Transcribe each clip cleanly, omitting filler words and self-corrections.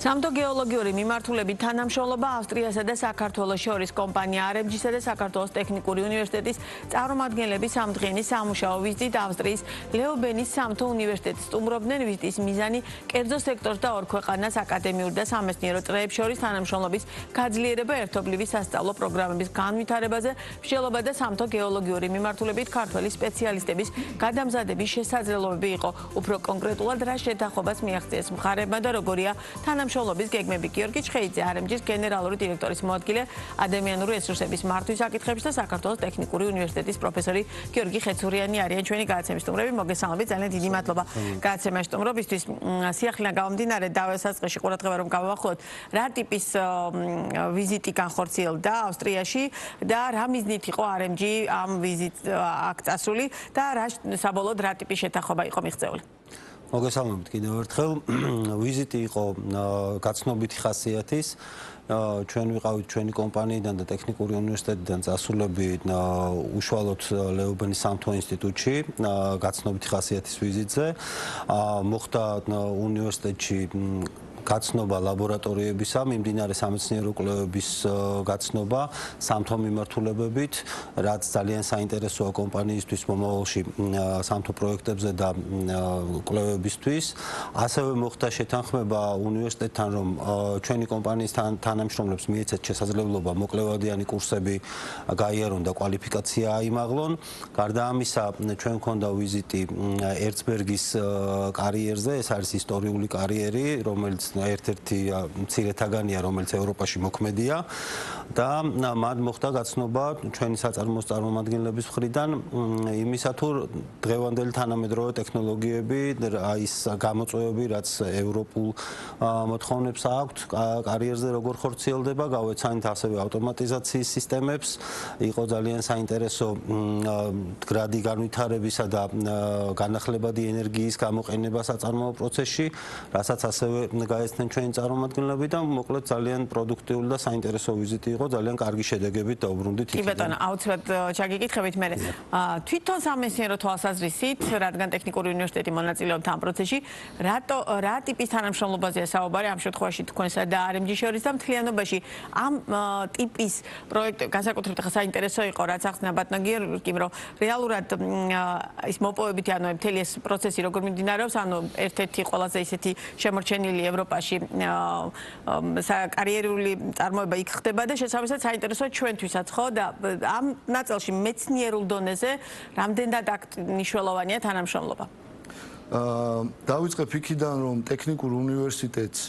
სამთო გეოლოგიური მიმართულებით თანამშრომლობა ავსტრიასა და საქართველოს შორის კომპანია RMG-სა და საქართველოს ტექნიკური უნივერსიტეტის წარმომადგენლები სამდღიანი სამუშაო ვიზიტით ავსტრიის ლეუბენის სამთო უნივერსიტეტს სტუმრობდნენ. ვიზიტის მიზანი კერძო სექტორს და ორ ქვეყანას აკადემიურ და სამეცნიერო წრეებს შორის თანამშრომლობის გაძლიერება, ერთობლივი სასწავლო პროგრამების განვითარებაზე, მსჯელობა და სამთო გეოლოგიური მიმართულებით ქართველი სპეციალისტების გადამზადების შესაძლებლობები იყო. უფრო კონკრეტულად რა შეთანხმებას მიაღწიეს მხარეებმა და როგორია თანამშრომლობის გეგმები. გიორგი ჩხეიძე, RMG-ის გენერალური დირექტორის მოადგილე ადამიანური რესურსების მართვის საკითხებში და საქართველოს ტექნიკური უნივერსიტეტის პროფესორი გიორგი ხეცურიანი არიან ჩვენი გადაცემის სტუმრები. მოგესალმებით, ძალიან დიდი მადლობა გადაცემაში სტუმრობისთვის. სიახლიდან გამომდინარე დავესაწყისში ყურადღება რომ გავაახლოთ, რა ტიპის ვიზიტი განხორციელდა ავსტრიაში და რა მიზნით იყო RMG ამ ვიზიტს აქ წასული და რა საბოლოოდ რა ტიპის შეთანხმება იყო მიღწეული? მოგესალმებით კიდევ ერთხელ. ვიზიტი იყო გაცნობითი ხასიათის. ჩვენ ვიყავით ჩვენი კომპანიიდან და ტექნიკური უნივერსიტეტიდან წასულები უშუალოდ ლეუბენის სამთო ინსტიტუტში გაცნობითი ხასიათის ვიზიტზე. მოხდა უნივერსიტეტში გაცნობა ლაბორატორიებისა, მიმდინარე სამეცნიერო კვლევების გაცნობა სამთო მიმართულებებით, რაც ძალიან საინტერესოა კომპანიისთვის მომავალში სამთო პროექტებზე და კვლევებისთვის. ასევე მოხდა შეთანხმება უნივერსიტეტთან, რომ ჩვენი კომპანიის თანამშრომლებს მიეცეთ შესაძლებლობა მოკლევადიანი კურსები გაიარონ და კვალიფიკაცია აიმაღლონ. გარდა ამისა, ჩვენ გვქონდა ვიზიტი ერცბერგის კარიერზე, ეს არის ისტორიული კარიერი, რომელიც ერთ-ერთი მცირეთაგანია, რომელიც ევროპაში მოქმედია და მათ მოხდა გაცნობა ჩვენი საწარმოოს წარმომადგენლების მხრიდან იმისა, თუ დღევანდელი თანამედროვე ტექნოლოგიები, ის გამოწვევები, რაც ევროპულ მოთხოვნებს აქვთ, კარიერზე როგორ ხორციელდება, გავეცანით ასევე ავტომატიზაციის სისტემებს. იყო ძალიან საინტერესო მდგრადი განვითარებისა და განახლებადი ენერგიის გამოყენება საწარმოო პროცესში, რასაც ასევე გაეცნენ ჩვენი წარმომადგენლები და მოკლედ ძალიან პროდუქტიული და საინტერესო ვიზიტი იყო, ძალიან კარგი შედეგებით დაუბრუნდით იქიდან. კი ბატონო, აუცილებლად ჩაგიკითხებით მე. თვითონ სამეცნიერო თვალსაზრისით, რადგან ტექნიკური უნივერსიტეტი მონაწილეობდა ამ პროცესში, რა ტიპის თანამშრომლობაზეა საუბარი ამ შემთხვევაში თქვენსა და RMG-ს შორის და მთლიანობაში ამ ტიპის პროექტი განსაკუთრებით საინტერესო იყო, რაც ახსნა ბატონო გიორგიმ, რომ რეალურად ის მოპოვებითი ანუ მთელი ეს პროცესი როგორ მიმდინარეობს, ანუ ერთ-ერთი ყველაზე ისეთი შემორჩენილი ევროპაში კარიერული წარმოება იქ ხდება და შესაბამისად საინტერესოა ჩვენთვისაც, ხო? და ამ ნაწილში მეცნიერულ დონეზე რამდენად მნიშვნელოვანია თანამშრომლობა? დავიწყებ იქიდან, რომ ტექნიკურ უნივერსიტეტს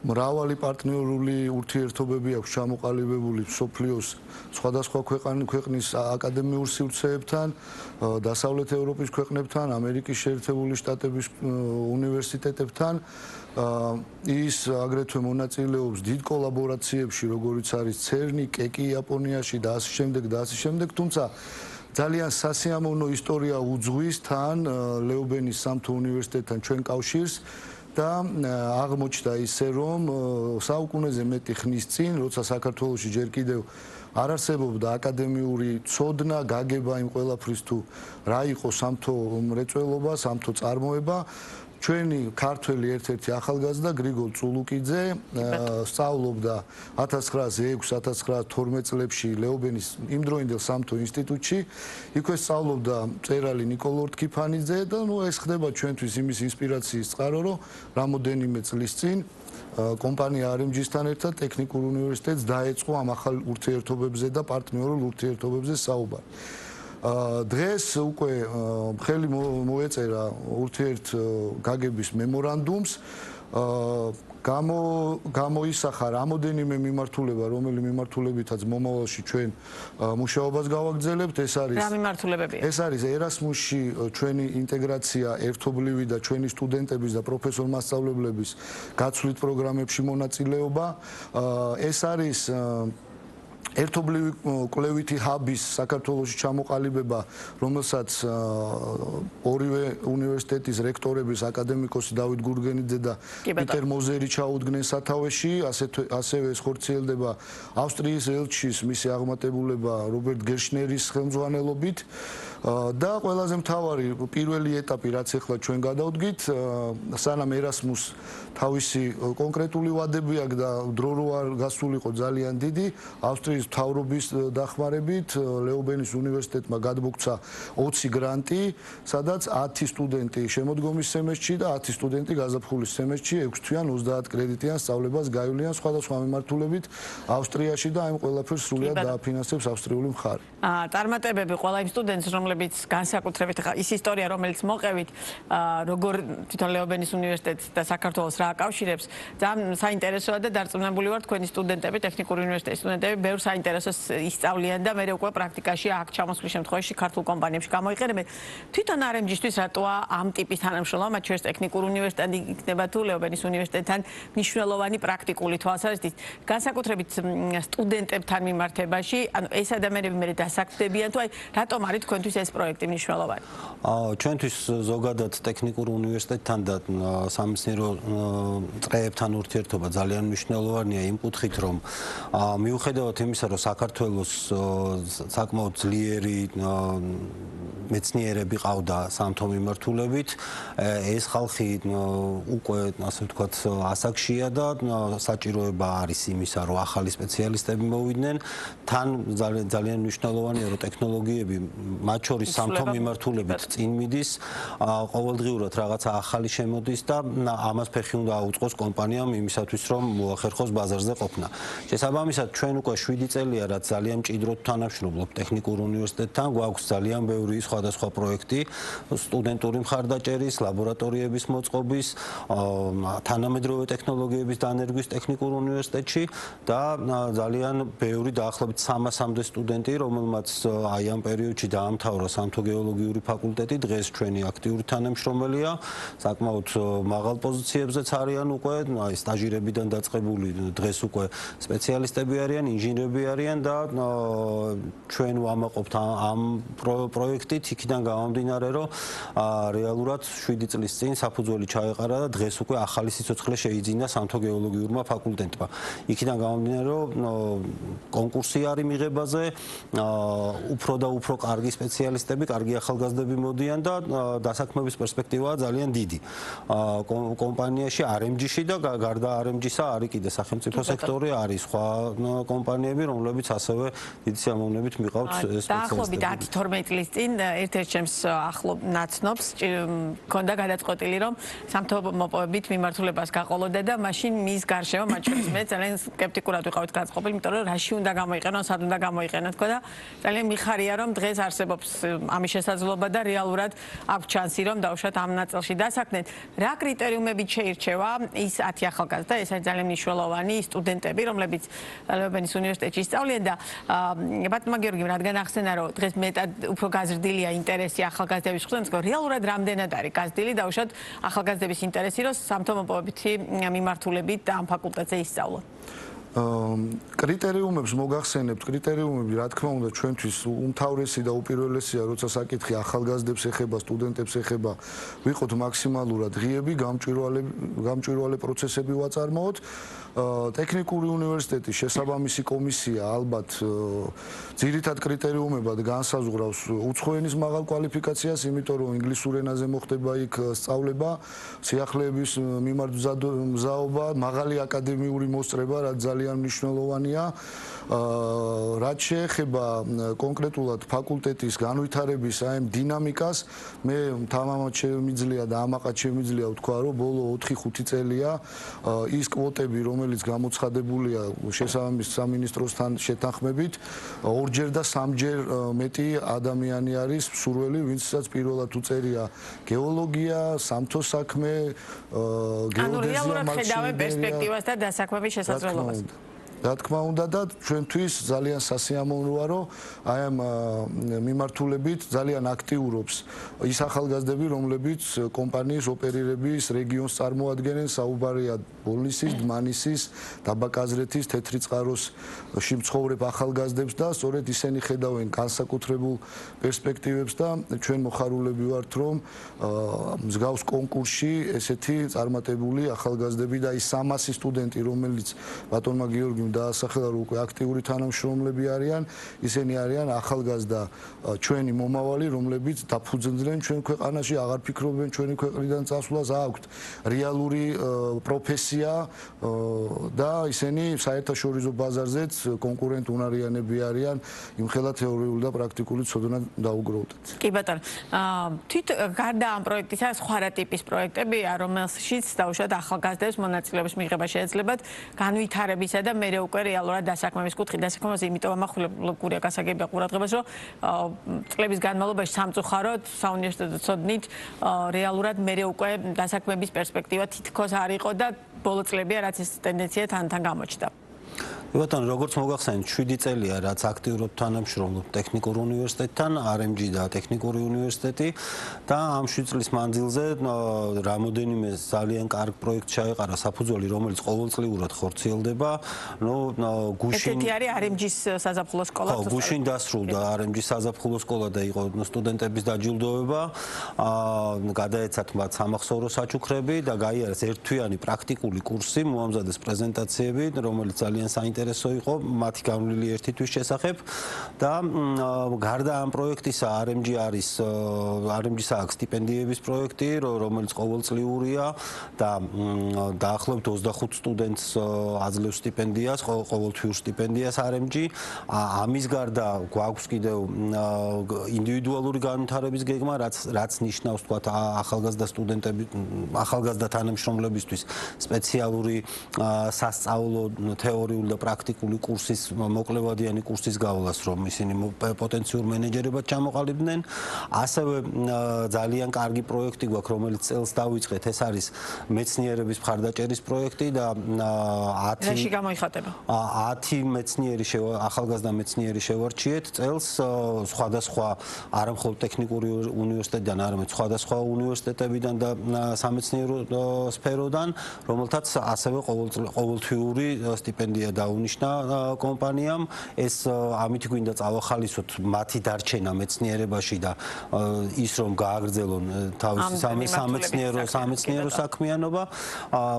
მრავალი პარტნიორული ურთიერთობები აქვს ჩამოყალიბებული მსოფლიოს სხვადასხვა ქვეყნის აკადემიურ სივრცეებთან, დასავლეთ ევროპის ქვეყნებთან, ამერიკის შეერთებული შტატების უნივერსიტეტებთან. ის აგრეთვე მონაწილეობს დიდ კოლაბორაციებში, როგორიც არის CERN, კეკი იაპონიაში და ასე შემდეგ, თუმცა ძალიან სასიამოვნო ისტორია უძღვის თან ლეუბენის სამთო უნივერსიტეტთან ჩვენ კავშირს და აღმოჩნდა ისე, რომ საუკუნეზე მეტი ხნის წინ, როცა საქართველოში ჯერ კიდევ არ არსებობდა აკადემიური ცოდნა, გაგება იმ ყველაფრის თუ რა იყო სამთო მრეწველობა, სამთო წარმოება, ჩვენი ქართველი ერთ-ერთი ახალგაზრდა გრიგოლ წულუკიძე სწავლობდა 1906-1912 წლებში ლეუბენის იმდროინდელ სამთო ინსტიტუტში. იქვე სწავლობდა მწერალი ნიკოლორ ტკიფანიძე და ეს ხდება ჩვენთვის იმის ინსპირაციის წყარო, რომ რამოდენიმე წლის წინ კომპანია RMG-სთან ერთად ტექნიკურ უნივერსიტეტს დაეწყო ამ ახალ ურთიერთობებზე და პარტნიორულ ურთიერთობებზე საუბარი. დღეს უკვე ხელი მოეწერა ურთიერთგაგების მემორანდუმს, გამოისახა რამოდენიმე მიმართულება, რომელი მიმართულებითაც მომავალში ჩვენ მუშაობას გავაგრძელებთ. რა მიმართულებებია? ეს არის ერასმუსში ჩვენი ინტეგრაცია, ერთობლივი და ჩვენი სტუდენტების და პროფესორ-მასწავლებლების გაცვლით პროგრამებში მონაწილეობა. ეს არის ერთობლივი კვლევითი ჰაბის საქართველოში ჩამოყალიბება, რომელსაც ორივე უნივერსიტეტის რექტორების აკადემიკოსი დავით გურგენიძე და პიტერ მოზერი ჩაუდგნენ სათავეში, ასევე ეს ხორციელდება ავსტრიის ელჩის მისი აღმატებულება რობერტ გერშნერის ხელმძღვანელობით. და ყველაზე მთავარი პირველი ეტაპი რაც ახლა ჩვენ გადავდგით, სანამ ერასმუს თავისი კონკრეტული ვადები აქვს და დრო რო არ გასულიყო ძალიან დიდი, ავსტრიის მთავრობის დახმარებით ლეობენის უნივერსიტეტმა გადმოგცა 20 გრანტი, სადაც 10 სტუდენტი შემოდგომის სემესტრში და 10 სტუდენტი გაზაფხულის სემესტრში 6 თვიან 30 კრედიტიან სწავლებას გაივლიან სხვადასხვა მიმართულებით ავსტრიაში და ამ ყველაფერს სრულად დააფინანსებს ავსტრიული მხარე. წარმატებები ყველა იმ სტუდენტს, რომლებიც განსაკუთრებით ის ისტორია, რომელიც მოყევით, როგორ თვითონ ლეობენის უნივერსიტეტს და საქართველოს რა აკავშირებს, ძალიან საინტერესოა და დარწმუნებული ვარ თქვენი სტუდენტები, ტექნიკური უნივერსიტეტის სტუდენტები, ბევრ საინტერესოს ისწავლიან და მე უკვე პრაქტიკაში აქ ჩამოსვლის შემთხვევაში ქართულ კომპანიებში გამოიყენებენ. თვითონ RMG-ისთვის რატოა ამ ტიპის თანამშრომლობა, მათ შორის ტექნიკურ უნივერსიტეტი იქნება თუ ლეობენის უნივერსიტეტთან მნიშვნელოვანი პრაქტიკული თვალსაზრისით, განსაკუთრებით სტუდენტებთან მიმართებაში, ანუ ეს ადამიანები მე დასაქმდებიან თუ აი რატომ არის თქვენთვის ეს პროექტი მნიშვნელოვანი? ჩვენთვის ზოგადად ტექნიკურ უნივერსიტეტთან და სამეცნიერო წრეებთან ურთიერთობა ძალიან მნიშვნელოვანია იმ კუთხით, რომ მიუხედავად იმისა, რომ საქართველოს საკმაოდ ძლიერი მეცნიერები ყავდა სამთო მიმართულებით, ეს ხალხი უკვე ასე ვთქვათ ასაკშია და საჭიროება არის იმისა, რომ ახალი სპეციალისტები მოვიდნენ. თან ძალიან მნიშვნელოვანია, რომ ტექნოლოგიები მათ შორის სამთო მიმართულებით წინ მიდის, ყოველდღიურად რაღაცა ახალი შემოდის და ამას ფეხი უნდა აუწყოს კომპანიამ იმისათვის, რომ მოახერხოს ბაზარზე ყოფნა. შესაბამისად, ჩვენ უკვე 7 წელია, რაც ძალიან მჭიდროდ თანამშრომლობთ ტექნიკურ უნივერსიტეტთან, გვაქვს ძალიან ბევრი სხვადასხვა პროექტი, სტუდენტური მხარდაჭერის, ლაბორატორიების მოწყობის, თანამედროვე ტექნოლოგიების დანერგვის ტექნიკურ უნივერსიტეტში და ძალიან ბევრი დაახლოებით 300-მდე სტუდენტი, რომელმაც აი ამ პერიოდში დაამთავრა სამთო-გეოლოგიური ფაკულტეტი, დღეს ჩვენი აქტიური თანამშრომელია, საკმაოდ მაღალ პოზიციებზეც არიან უკვე, აი სტაჟირებიდან დაწყებული, დღეს უკვე სპეციალისტები არიან, ინჟინრები არიან და ჩვენ ვამაყობთ ამ პროექტით იქიდან გამომდინარე, რომ რეალურად 7 წლის წინ საფუძველი ჩაეყარა და დღეს უკვე ახალი სიცოცხლე შეიძინა სამთო-გეოლოგიურმა ფაკულტეტმა. იქიდან გამომდინარე, რომ კონკურსი არის მიღებაზე, უფრო და უფრო კარგი სპეციალისტები, კარგი ახალგაზრდები მოდიან და დასაქმების პერსპექტივაა ძალიან დიდი. კომპანიაში RMG-ში და გარდა RMG-სა არის კიდე სახელმწიფო სექტორი, არის სხვა კომპანიები, რომლებიც ასევე დიდი სიამოვნებით მიყავთ სპეციალისტები. დაახლოებით 10-12 წლის წინ ერთ-ერთ ჩემს ახლო ნაცნობს მქონდა გადაწყვეტილი, რომ სამთო-მოპოვებით მიმართულებას გაყოლოდა და მაშინ მის გარშემო, მათ შორის მე ძალიან სკეპტიკურად ვიყავით განწყობილი, იმიტომ რომ რაში უნდა გამოიყენო, სად უნდა გამოიყენო თქო და ძალიან მიხარია, რომ დღეს არსებობს ამის შესაძლებლობა და რეალურად აქვს შანსი, რომ დავუშვათ ამ ნაწილში დასაქმდნენ. რა კრიტერიუმებით შეირჩევა ის 10 ახალგაზრდა, ეს არის ძალიან მნიშვნელოვანი სტუდენტები, რომლებიც ლეობენის უნივერსიტეტში ისწავლიან და ბატონმა გიორგიმ, რადგან ახსენა, რომ დღეს მეტად უფრო გაზრდილია ინტერესი ახალგაზრდების მხრიდან, რეალურად რამდენად არის გაზრდილი დავუშვათ ახალგაზრდების ინტერესი, რომ სამთო-მოპოვებითი მიმართულებით ამ ფაკულტეტზე ისწავლონ? კრიტერიუმებს მოგახსენებთ, კრიტერიუმები რა თქმა უნდა ჩვენთვის უმთავრესი და უპირველესია, როცა საკითხი ახალგაზრდებს ეხება, სტუდენტებს ეხება, ვიყოთ მაქსიმალურად ღიები, გამჭვირვალე პროცესები ვაწარმოოთ. ტექნიკური უნივერსიტეტის შესაბამისი კომისია ალბათ ძირითად კრიტერიუმებად განსაზღვრავს უცხო ენის მაღალ კვალიფიკაციას, იმიტომ რომ ინგლისურ ენაზე მოხდება იქ სწავლება, სიახლეების მიმართ მზაობა, მაღალი აკადემიური მოსწრება, რაც ძალიან მნიშვნელოვანია. რაც შეეხება კონკრეტულად ფაკულტეტის განვითარების აი დინამიკას, მე თამამად შემიძლია და ამაყად შემიძლია ვთქვა, რომ ბოლო 4-5 წელია ის კვოტები, რომელიც გამოცხადებულია შესაბამის სამინისტროსთან შეთანხმებით, 2-ჯერ და 3-ჯერ მეტი ადამიანი არის მსურველი, ვინცაც პირველად უწერია გეოლოგია, სამთო საქმე, გეოდეზია, ანუ რეალურად ხედავენ პერსპექტივას და დასაქმების შესაძლებლობას. რა თქმა უნდა და ჩვენთვის ძალიან სასიამოვნოა, რომ აი ამ მიმართულებით ძალიან აქტიურობს ის ახალგაზრდები, რომლებიც კომპანიის ოპერირების რეგიონს წარმოადგენენ, საუბარია ბოლნისის, დმანისის, დაბა-კაზრეთის, თეთრი წყაროსში მცხოვრებ ახალგაზრდებს და სწორედ ისინი ხედავენ განსაკუთრებულ პერსპექტივებს და ჩვენ მოხარულები ვართ, რომ მსგავს კონკურსში ესეთი წარმატებული ახალგაზრდები და ის 300 სტუდენტი, რომელიც ბატონმა გიორგიმ დაასახელა, რომ უკვე აქტიური თანამშრომლები არიან, ისინი არიან ახალგაზრდა ჩვენი მომავალი, რომლებიც დაფუძნდნენ ჩვენ ქვეყანაში, აღარ ფიქრობენ ჩვენი ქვეყნიდან წასვლას, აქვთ რეალური პროფესია და ისინი საერთაშორისო ბაზარზეც კონკურენტუნარიანები არიან, იმხელა თეორიული და პრაქტიკული ცოდნა დაუგროვდეთ. კი ბატონო, გარდა ამ პროექტისა სხვა რა ტიპის პროექტებია, რომელშიც დაუშვათ ახალგაზრდებს მონაწილეობის მიღება შეეძლებათ განვითარებისა და მერე უკვე რეალურად დასაქმების კუთხით. დასაქმებაზე იმიტომ ამახვილებ გურია გასაგებია ყურადღებას, რომ წლების განმავლობაში სამწუხაროდ საუნივერსიტეტო ცოდნით რეალურად მერე უკვე დასაქმების პერსპექტივა თითქოს არ იყო და ბოლო წლებია რაც ეს ტენდენცია თან გამოჩნდა. ბატონო, როგორც მოგახსენეთ, 7 წელია რაც აქტიურად თანამშრომლობ ტექნიკურ უნივერსიტეტთან, RMG და ტექნიკური უნივერსიტეტი და ამ 7 წლის მანძილზე რამოდენიმე ძალიან კარგ პროექტ ჩაეყარა საფუძველი, რომელიც ყოველწლიურად ხორციელდება. გუშინ ესეთი არის RMG-ის საზაფხულო სკოლა. ხო, გუშინ დასრულდა RMG-ის საზაფხულო სკოლა და იყო სტუდენტების დაჯილდოება. გადაეცათ მათ სამახსოვრო საჩუქრები და გაიარეს ერთთვიანი პრაქტიკული კურსი, მოამზადეს პრეზენტაციები, რომელიც ძალიან საინტერესო იყო მათი განვლილი ერთი თვის შესახებ და გარდა ამ პროექტისა RMG-ს აქვს სტიპენდიების პროექტი, რომელიც ყოველწლიურია და დაახლოებით 25 სტუდენტს აძლევს სტიპენდიას, ყოველთვიურ სტიპენდიას RMG. ამის გარდა გვაქვს კიდევ ინდივიდუალური განვითარების გეგმა, რაც ნიშნავს თქვათ ახალგაზრდა სტუდენტები, ახალგაზრდა თანამშრომლებისთვის სპეციალური სასწავლო თეორიული და პრაქტიკული კურსის, მოკლევადიანი კურსის გავლას, რომ ისინი პოტენციურ მენეჯერებად ჩამოყალიბდნენ. ასევე ძალიან კარგი პროექტი გვაქვს, რომელიც წელს დავიწყეთ, ეს არის მეცნიერების მხარდაჭერის პროექტი და 10 გამოიხატება. 10 მეცნიერი ახალგაზრდა მეცნიერი შევარჩიეთ წელს სხვადასხვა არა მხოლოდ ტექნიკური უნივერსიტეტიდან, არამედ სხვადასხვა უნივერსიტეტებიდან და სამეცნიერო სფეროდან, რომელთაც ასევე ყოველთვიური სტიპენდია დაუნიშნა კომპანიამ. ეს ამით გვინდა წავახალისოთ მათი დარჩენა მეცნიერებაში და ის რომ გააგრძელონ თავისი სამეცნიერო საქმიანობა.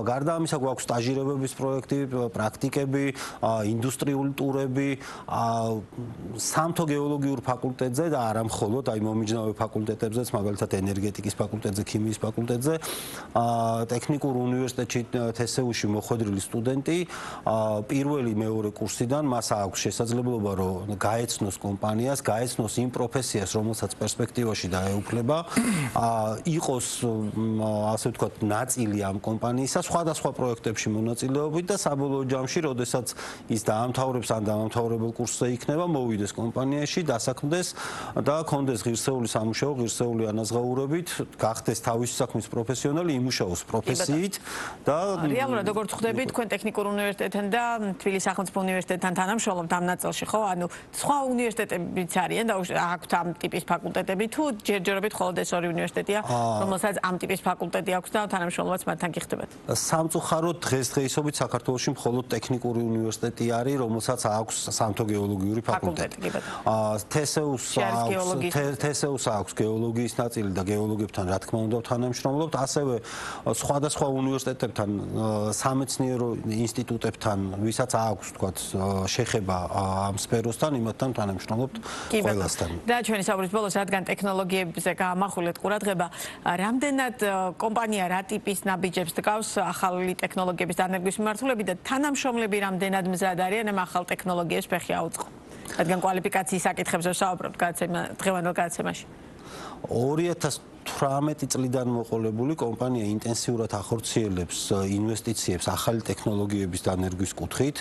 გარდა ამისა გვაქვს სტაჟირებების პროექტი, პრაქტიკები, ინდუსტრიული ტურები, სამთო გეოლოგიურ ფაკულტეტზე და არა მხოლოდ აი მომიჯნავე ფაკულტეტებზეც, მაგალითად ენერგეტიკის ფაკულტეტზე, ქიმიის ფაკულტეტზე. ტექნიკურ უნივერსიტეტში TSU-ში მოხვედრილი სტუდენტი პირველი მეორე კურსიდან მას აქვს შესაძლებლობა რომ გაეცნოს კომპანიას, გაეცნოს იმ პროფესიას, რომელსაც პერსპექტივაში დაეუფლება, იყოს ასე ვთქვათ ნაწილი ამ კომპანიისა, სხვადასხვა პროექტებში მონაწილეობით და საბოლოო ჯამში, როდესაც ის დაამთავრებს ან დამამთავრებელ კურსზე იქნება, მოვიდეს კომპანიაში, დასაქმდეს და კონდეს ღირსეული სამუშაო, ღირსეული ანაზღაურებით, გახდეს თავისი საქმის პროფესიონალი, იმუშაოს პროფესიით და რეალურად როგორც ხვდები თქვენ ტექნიკურ უნივერსიტეტთან და თბილისის სახელმწიფო უნივერსიტეტთან თანამშრომლობთ ამ ნაწილში, ხო? ანუ სხვა უნივერსიტეტებიც არიან და აქვთ ამ ტიპის ფაკულტეტები თუ ჯერჯერობით მხოლოდ ეს ორი უნივერსიტეტია, რომელსაც ამ ტიპის ფაკულტეტი აქვს და თანამშრომლობაც მათთან გიხდებათ? სამწუხაროდ დღესდღეობით საქართველოში მხოლოდ ტექნიკური უნივერსიტეტი არის, რომელსაც აქვს სამთო გეოლოგიური ფაკულტეტი. TSU-ს აქვს გეოლოგიის ნაწილი და გეოლოგებთან რა თქმა უნდა თანამშრომლობთ, ასევე სხვადასხვა უნივერსიტეტებთან, სამეცნიერო ინსტიტუტებთან, ვისაც აქვს თქვათ შეხება ამ სფეროსთან, იმათთან თანამშრომლობთ ყველასთან. და ჩვენი საუბრის ბოლოს, რადგან ტექნოლოგიებზე გაამახვილეთ ყურადღება, რამდენად კომპანია რა ტიპის ნაბიჯებს დგავს ახალი ტექნოლოგიების დანერგვის მიმართულებით და თანამშრომლები რამდენად მზად არიან ამ ახალ ტექნოლოგიებს ფეხი აუწყო? რადგან კვალიფიკაციის საკითხებზე ვსაუბრობთ დღევანდელ გადაცემაში. 2018 წლიდან მოყოლებული კომპანია ინტენსიურად ახორციელებს ინვესტიციებს ახალი ტექნოლოგიების დანერგვის კუთხით.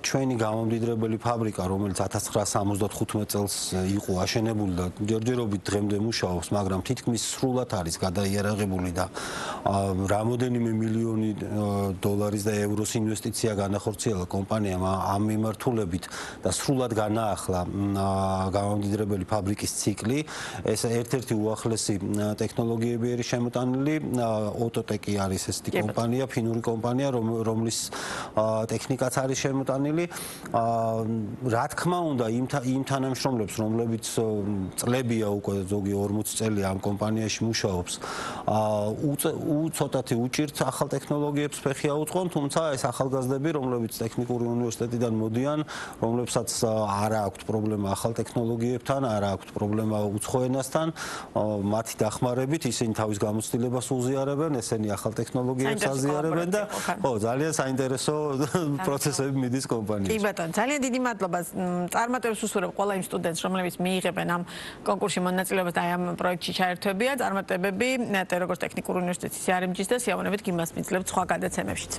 ჩვენი გამომდიდრებელი ფაბრიკა, რომელიც 1975 წელს იყო აშენებული და ჯერჯერობით დღემდე მუშაობს, მაგრამ თითქმის სრულად არის გადაიარაღებული და რამოდენიმე მილიონი დოლარის და ევროს ინვესტიცია განახორციელა კომპანიამ ამ მიმართულებით და სრულად განაახლა გამომდიდრებელი ფაბრიკის ციკლი. ეს ერთ-ერთი უახლესი ტექნოლოგიები არის შემოტანილი. ოტოტეკი არის ესეთი კომპანია, ფინური კომპანია, რომლის ტექნიკაც არის შემოტანილი. რა თქმა უნდა, იმ თანამშრომლებს, რომლებიც წლებია უკვე ზოგი 40 წელი ამ კომპანიაში მუშაობს, ცოტათი უჭირთ ახალ ტექნოლოგიებს ფეხი აუწყონ, თუმცა ეს ახალგაზრდები, რომლებიც ტექნიკური უნივერსიტეტიდან მოდიან, რომლებსაც არ აქვთ პრობლემა ახალ ტექნოლოგიებთან, არ აქვთ პრობლემა უცხო ენასთან, მათი დახმარებით ისინი თავის გამოცდილებას უზიარებენ, ესენი ახალ ტექნოლოგიებს აზიარებენ და ხო, ძალიან საინტერესო პროცესები მიდის კომპანიაში. კი ბატონო, ძალიან დიდი მადლობა. წარმატებებს უსურვებ ყველა იმ სტუდენტს, რომლებიც მიიღებენ ამ კონკურსში მონაწილეობას და აი ამ პროექტში ჩაერთვებიან. წარმატებები როგორც ტექნიკური უნივერსიტეტის CRMG-ს და სიამოვნებით გიმას მისცემთ სხვა გადაცემებშიც.